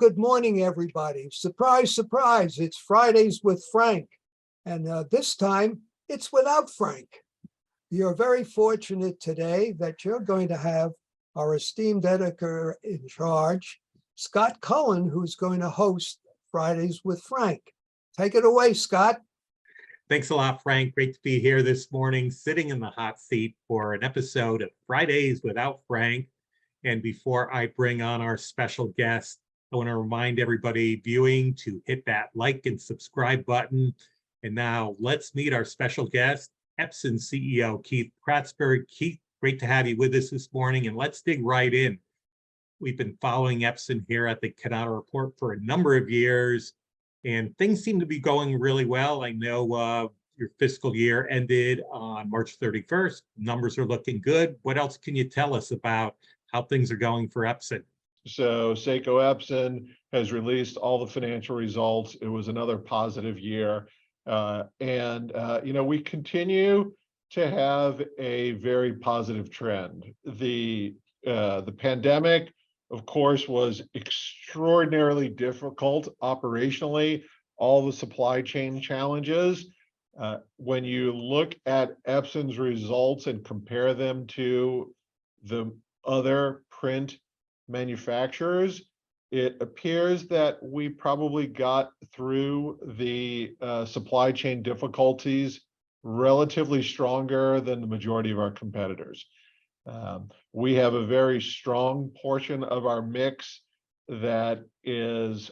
good morning, everybody. Surprise, surprise, it's Fridays with Frank. And this time, it's without Frank. You're very fortunate today that you're going to have our esteemed editor in charge, Scott Cullen, who's going to host Fridays with Frank. Take it away, Scott. Thanks a lot, Frank. Great to be here this morning, sitting in the hot seat for an episode of Fridays Without Frank. And before I bring on our special guest, I want to remind everybody viewing to hit that like and subscribe button. And now let's meet our special guest, Epson CEO Keith Kratzberg. Keith, great to have you with us this morning, and let's dig right in. We've been following Epson here at the Cannata Report for a number of years, and things seem to be going really well. I know your fiscal year ended on March 31st. Numbers are looking good. What else can you tell us about how things are going for Epson? So Seiko Epson has released all the financial results. It was another positive year. We continue to have a very positive trend. The pandemic, of course, was extraordinarily difficult operationally, all the supply chain challenges. When you look at Epson's results and compare them to the other print manufacturers, it appears that we probably got through the supply chain difficulties relatively stronger than the majority of our competitors. We have a very strong portion of our mix that is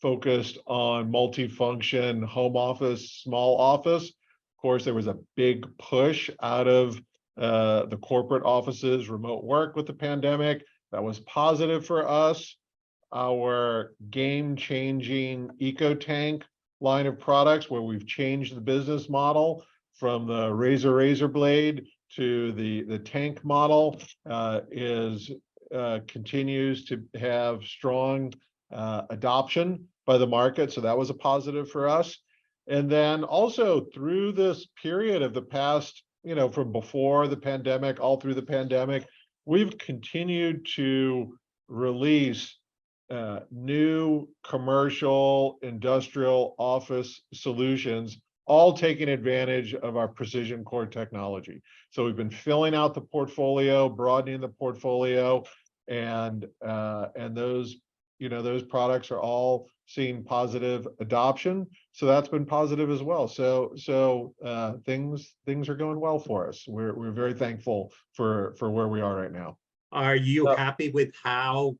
focused on multifunction, home office, small office. Of course, there was a big push out of the corporate offices, remote work with the pandemic. That was positive for us. Our game-changing EcoTank line of products, where we've changed the business model from the razor blade to the tank model, continues to have strong adoption by the market. So that was a positive for us. And then also through this period of the past, from before the pandemic, all through the pandemic, we've continued to release new commercial, industrial office solutions, all taking advantage of our PrecisionCore technology. So we've been filling out the portfolio, broadening the portfolio, and those products are all seeing positive adoption. So that's been positive as well. So things are going well for us. We're very thankful for where we are right now. Are you happy with how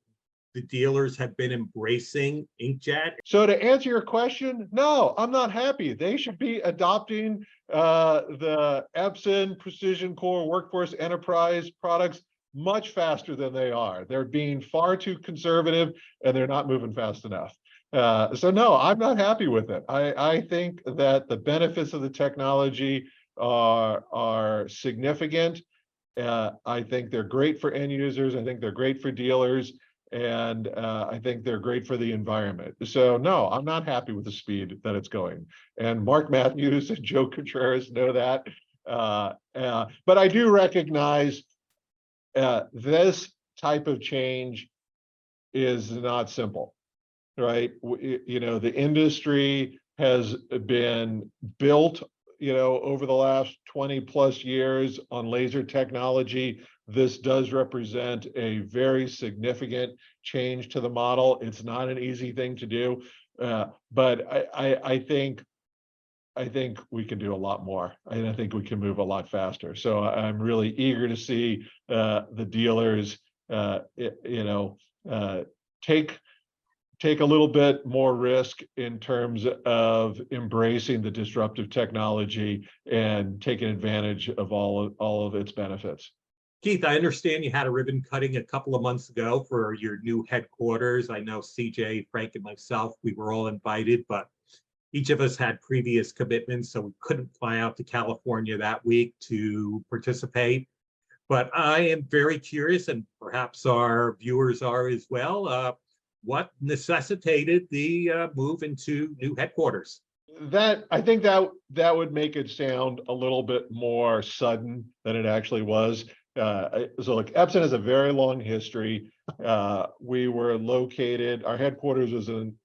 the dealers have been embracing inkjet? So to answer your question, no, I'm not happy. They should be adopting the Epson PrecisionCore Workforce Enterprise products much faster than they are. They're being far too conservative and they're not moving fast enough. So no, I'm not happy with it. I think that the benefits of the technology are significant. I think they're great for end users. I think they're great for dealers. And I think they're great for the environment. So no, I'm not happy with the speed that it's going. And Mark Matthews and Joe Contreras know that. But I do recognize this type of change is not simple, right? The industry has been built, over the last 20 plus years on laser technology. This does represent a very significant change to the model. It's not an easy thing to do, but I think we can do a lot more, and I think we can move a lot faster. So I'm really eager to see the dealers, take a little bit more risk in terms of embracing the disruptive technology and taking advantage of all of its benefits. Keith, I understand you had a ribbon cutting a couple of months ago for your new headquarters. I know CJ, Frank, and myself, we were all invited, but each of us had previous commitments, so we couldn't fly out to California that week to participate. But I am very curious, and perhaps our viewers are as well, what necessitated the move into new headquarters? I think that would make it sound a little bit more sudden than it actually was. So like Epson has a very long history. We were located, our headquarters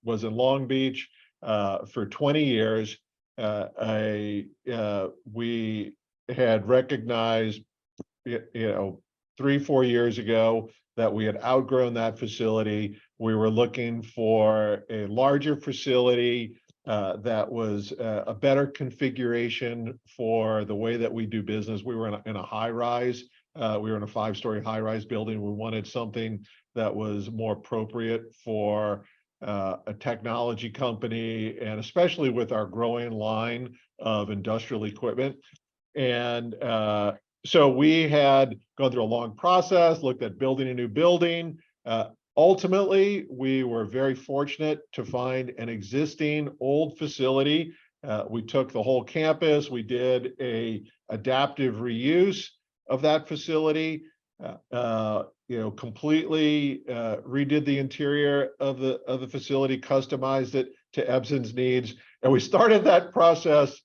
was in Long Beach for 20 years. We had recognized, 3-4 years ago that we had outgrown that facility. We were looking for a larger facility that was a better configuration for the way that we do business. We were in a high rise. We were in a 5-story high rise building. We wanted something that was more appropriate for a technology company, and especially with our growing line of industrial equipment. And so we had gone through a long process, looked at building a new building. Ultimately, we were very fortunate to find an existing old facility. We took the whole campus. We did a adaptive reuse of that facility. Completely redid the interior of the facility, customized it to Epson's needs, and we started that process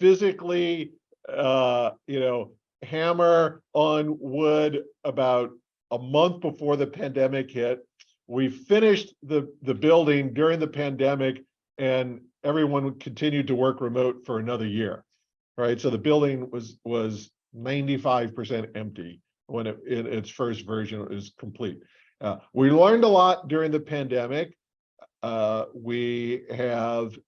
physically. Hammer on wood about a month before the pandemic hit. We finished the building during the pandemic, and everyone continued to work remote for another year, right? So the building was 95% empty when in its first version was complete. We learned a lot during the pandemic. We have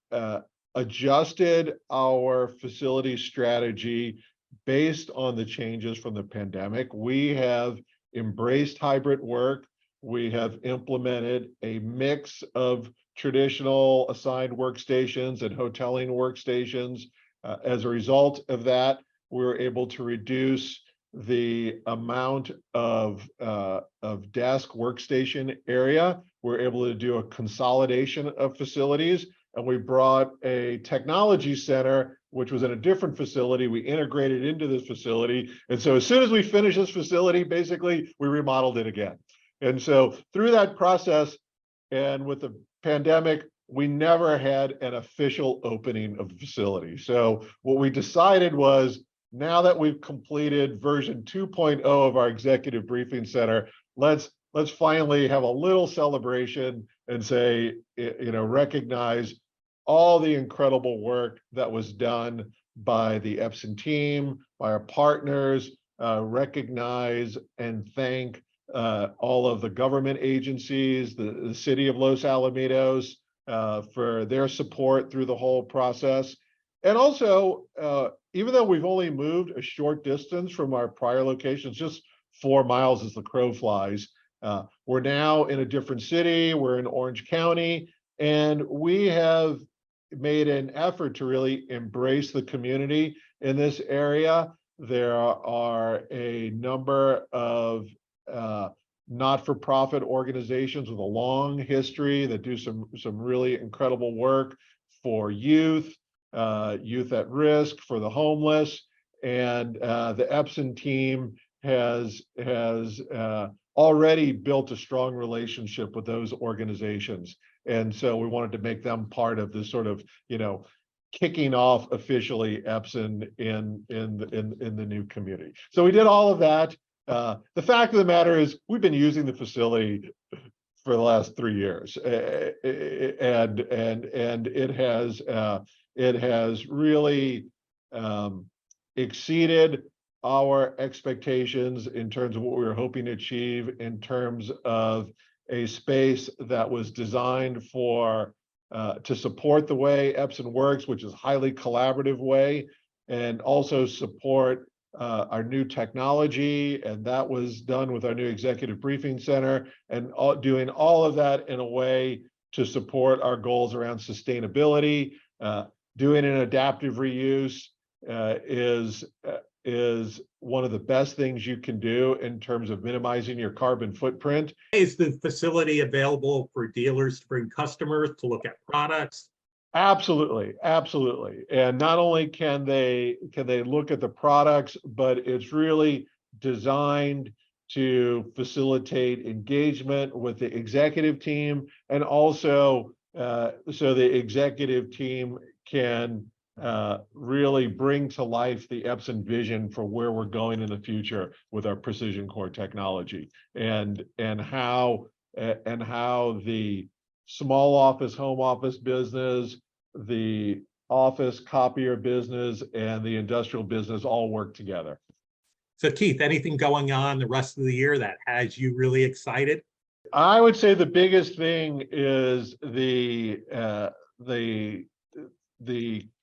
adjusted our facility strategy based on the changes from the pandemic. We have embraced hybrid work. We have implemented a mix of traditional assigned workstations and hoteling workstations. As a result of that, we were able to reduce the amount of desk workstation area. We're able to do a consolidation of facilities, and we brought a technology center, which was in a different facility. We integrated into this facility. And so as soon as we finished this facility, basically, we remodeled it again. And so through that process, and with the pandemic, we never had an official opening of the facility. So what we decided was, now that we've completed version 2.0 of our executive briefing center, let's finally have a little celebration and say, recognize all the incredible work that was done by the Epson team, by our partners, recognize and thank all of the government agencies, the city of Los Alamitos, for their support through the whole process. And also, even though we've only moved a short distance from our prior locations, just 4 miles as the crow flies, we're now in a different city. We're in Orange County, and we have made an effort to really embrace the community in this area. There are a number of not-for-profit organizations with a long history that do some really incredible work for youth at risk, for the homeless, and the Epson team has already built a strong relationship with those organizations. And so we wanted to make them part of this sort of, kicking off officially Epson in the new community. So we did all of that. The fact of the matter is, we've been using the facility for the last 3 years, and it has really exceeded our expectations in terms of what we were hoping to achieve, in terms of a space that was designed for to support the way Epson works, which is a highly collaborative way, and also support our new technology. And that was done with our new executive briefing center, and doing all of that in a way to support our goals around sustainability. Doing an adaptive reuse is one of the best things you can do in terms of minimizing your carbon footprint. Is the facility available for dealers to bring customers to look at products? Absolutely, absolutely. And not only can they look at the products, but it's really designed to facilitate engagement with the executive team, and also so the executive team can really bring to life the Epson vision for where we're going in the future with our PrecisionCore technology, and how the small office, home office business, the office copier business, and the industrial business all work together. So Keith, anything going on the rest of the year that has you really excited? I would say the biggest thing is the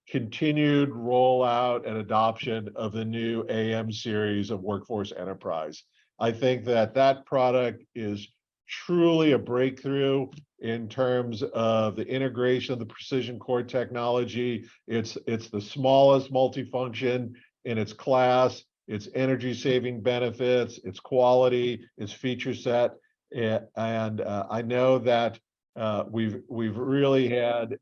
continued rollout and adoption of the new AM series of Workforce Enterprise. I think that product is truly a breakthrough in terms of the integration of the PrecisionCore technology. It's the smallest multifunction in its class, its energy saving benefits, its quality, its feature set. And I know that we've really had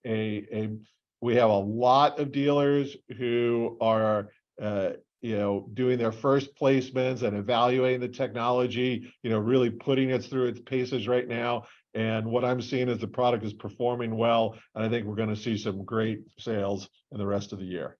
we have a lot of dealers who are doing their first placements and evaluating the technology, really putting it through its paces right now. And what I'm seeing is the product is performing well, and I think we're going to see some great sales in the rest of the year.